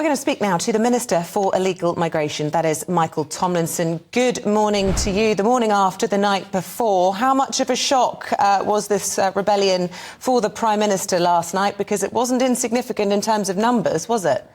going to speak now to the Minister for Illegal Migration, that is Michael Tomlinson. Good morning to you. The morning after, the night before. How much of a shock was this rebellion for the Prime Minister last night? Because it wasn't insignificant in terms of numbers, was it?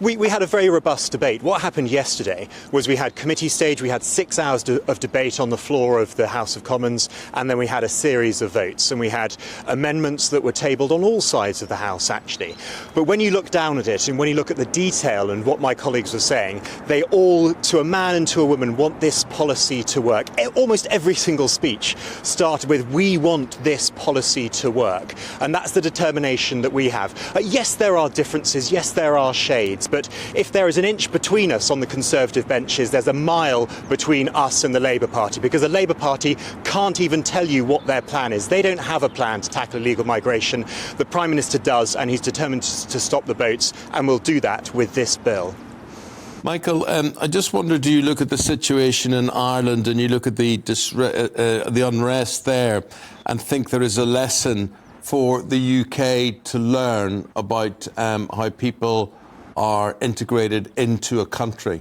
We had a very robust debate. What happened yesterday was we had committee stage, we had 6 hours of debate on the floor of the House of Commons, and then we had a series of votes, and we had amendments that were tabled on all sides of the House, actually. But when you look down at it, and when you look at the detail and what my colleagues were saying, they all, to a man and to a woman, want this policy to work. Almost every single speech started with, "We want this policy to work." And that's the determination that we have. Yes, there are differences, yes, there are shades, but if there is an inch between us on the Conservative benches, there's a mile between us and the Labour Party, because the Labour Party can't even tell you what their plan is. They don't have a plan to tackle illegal migration. The Prime Minister does, and he's determined to stop the boats, and will do that with this bill. Michael, I just wonder, do you look at the situation in Ireland and you look at the unrest there and think there is a lesson for the UK to learn about how people are integrated into a country?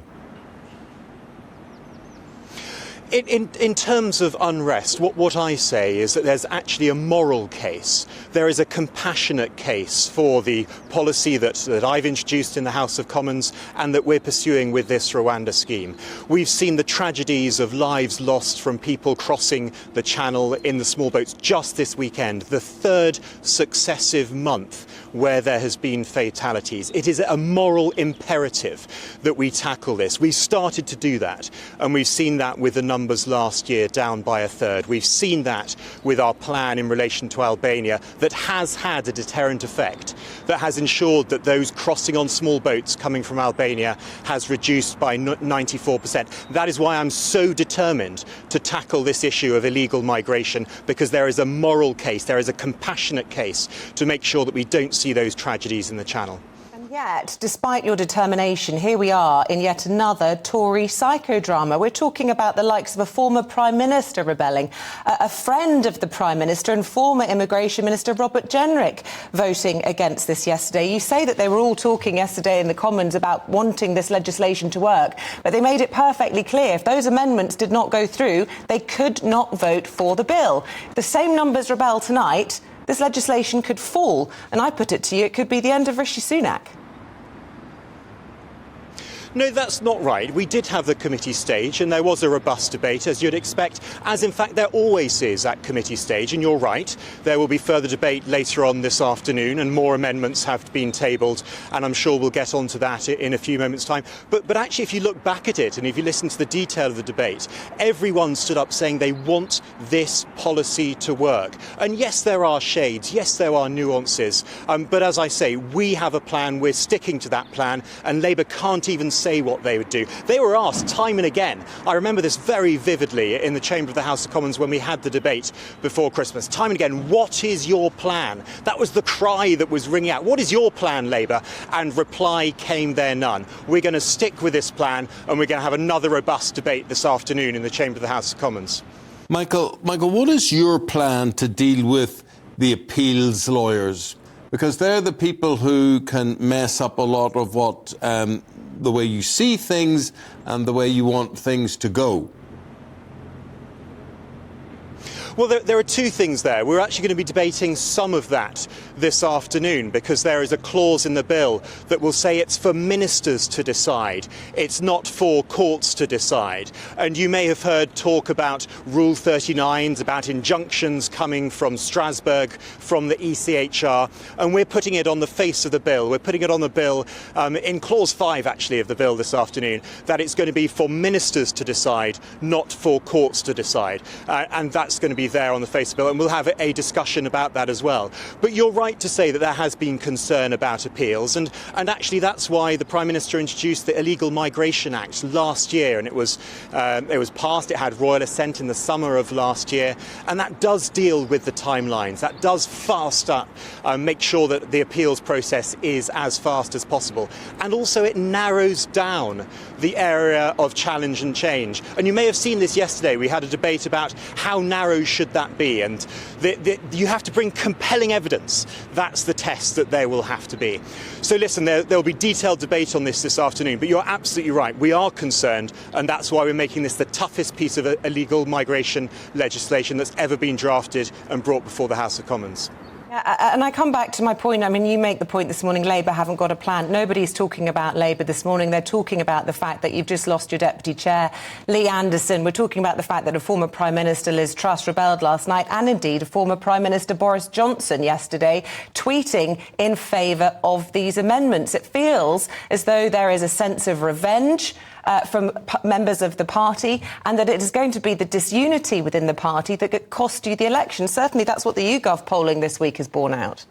In terms of unrest, what I say is that there's actually a moral case. There is a compassionate case for the policy that I've introduced in the House of Commons and that we're pursuing with this Rwanda scheme. We've seen the tragedies of lives lost from people crossing the channel in the small boats just this weekend, the third successive month where there has been fatalities. It is a moral imperative that we tackle this. We've started to do that, and we've seen that with the numbers last year down by a third. We've seen that with our plan in relation to Albania that has had a deterrent effect, that has ensured that those crossing on small boats coming from Albania has reduced by 94%. That is why I'm so determined to tackle this issue of illegal migration, because there is a moral case, there is a compassionate case to make sure that we don't see those tragedies in the Channel. Yet, despite your determination, here we are in yet another Tory psychodrama. We're talking about the likes of a former Prime Minister rebelling, a friend of the Prime Minister and former Immigration Minister Robert Jenrick voting against this yesterday. You say that they were all talking yesterday in the Commons about wanting this legislation to work, but they made it perfectly clear if those amendments did not go through, they could not vote for the bill. If the same numbers rebel tonight, this legislation could fall. And I put it to you, it could be the end of Rishi Sunak. No, that's not right. We did have the committee stage and there was a robust debate, as you'd expect, as in fact there always is at committee stage. And you're right, there will be further debate later on this afternoon and more amendments have been tabled, and I'm sure we'll get onto that in a few moments' time. But actually, if you look back at it and if you listen to the detail of the debate, everyone stood up saying they want this policy to work. And yes, there are shades, yes, there are nuances, but as I say, we have a plan, we're sticking to that plan, and Labour can't even say what they would do. They were asked time and again. I remember this very vividly in the chamber of the House of Commons when we had the debate before Christmas. Time and again, what is your plan? That was the cry that was ringing out. What is your plan, Labour? And reply came there none. We're going to stick with this plan, and we're going to have another robust debate this afternoon in the chamber of the House of Commons. Michael, what is your plan to deal with the appeals lawyers? Because they're the people who can mess up a lot of what the way you see things and the way you want things to go. Well, there are two things there. We're actually going to be debating some of that this afternoon, because there is a clause in the bill that will say it's for ministers to decide. It's not for courts to decide. And you may have heard talk about Rule 39s, about injunctions coming from Strasbourg, from the ECHR, and we're putting it on the face of the bill. We're putting it on the bill in clause 5, actually, of the bill this afternoon, that it's going to be for ministers to decide, not for courts to decide. And that's going to be there on the face of the bill, and we'll have a discussion about that as well. But you're right to say that there has been concern about appeals, and actually that's why the Prime Minister introduced the Illegal Migration Act last year, and it was passed, it had royal assent in the summer of last year, and that does deal with the timelines, that does fast up, make sure that the appeals process is as fast as possible, and also it narrows down the area of challenge and change. And you may have seen this yesterday, we had a debate about how narrow should that be? And you have to bring compelling evidence. That's the test that there will have to be. So listen, there will be detailed debate on this afternoon, but you're absolutely right. We are concerned, and that's why we're making this the toughest piece of illegal migration legislation that's ever been drafted and brought before the House of Commons. And I come back to my point. I mean, you make the point this morning, Labour haven't got a plan. Nobody's talking about Labour this morning. They're talking about the fact that you've just lost your deputy chair, Lee Anderson. We're talking about the fact that a former Prime Minister, Liz Truss, rebelled last night, and indeed a former Prime Minister, Boris Johnson, yesterday, tweeting in favour of these amendments. It feels as though there is a sense of revenge from members of the party, and that it is going to be the disunity within the party that could cost you the election. Certainly that's what the YouGov polling this week has borne out.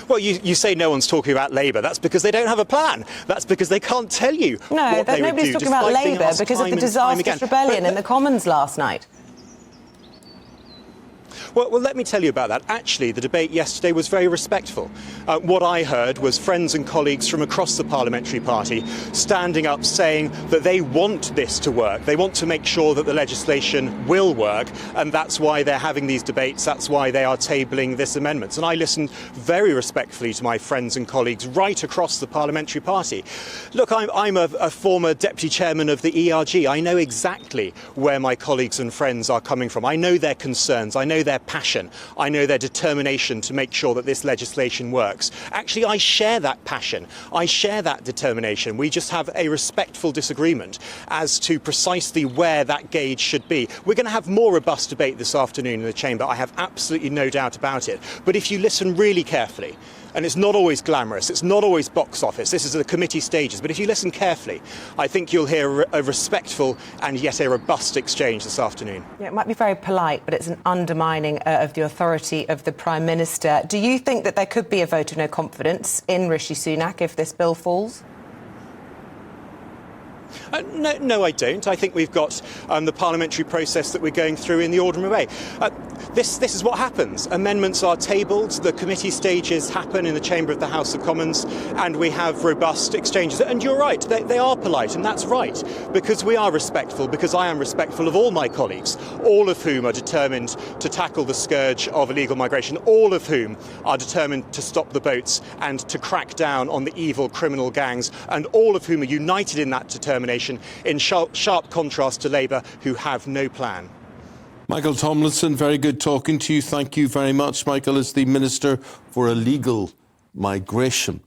Well, you say no one's talking about Labour. That's because they don't have a plan. That's because they can't tell you what they would do. Nobody's talking about Labour because of the disastrous rebellion in the Commons last night. Well, let me tell you about that. Actually, the debate yesterday was very respectful. What I heard was friends and colleagues from across the parliamentary party standing up saying that they want this to work. They want to make sure that the legislation will work, and that's why they're having these debates. That's why they are tabling this amendment. And I listened very respectfully to my friends and colleagues right across the parliamentary party. Look, I'm a former deputy chairman of the ERG. I know exactly where my colleagues and friends are coming from. I know their concerns. I know their passion. I know their determination to make sure that this legislation works. Actually, I share that passion. I share that determination. We just have a respectful disagreement as to precisely where that gauge should be. We're going to have more robust debate this afternoon in the chamber. I have absolutely no doubt about it. But if you listen really carefully, and it's not always glamorous, it's not always box office, this is the committee stages, but if you listen carefully, I think you'll hear a respectful and yet a robust exchange this afternoon. Yeah, it might be very polite, but it's an undermining of the authority of the Prime Minister. Do you think that there could be a vote of no confidence in Rishi Sunak if this bill falls? No, I don't. I think we've got the parliamentary process that we're going through in the ordinary way. This is what happens. Amendments are tabled, the committee stages happen in the chamber of the House of Commons, and we have robust exchanges. And you're right, they are polite, and that's right, because we are respectful, because I am respectful of all my colleagues, all of whom are determined to tackle the scourge of illegal migration, all of whom are determined to stop the boats and to crack down on the evil criminal gangs, and all of whom are united in that determination, in sharp contrast to Labour, who have no plan. Michael Tomlinson, very good talking to you. Thank you very much. Michael is the Minister for Illegal Migration.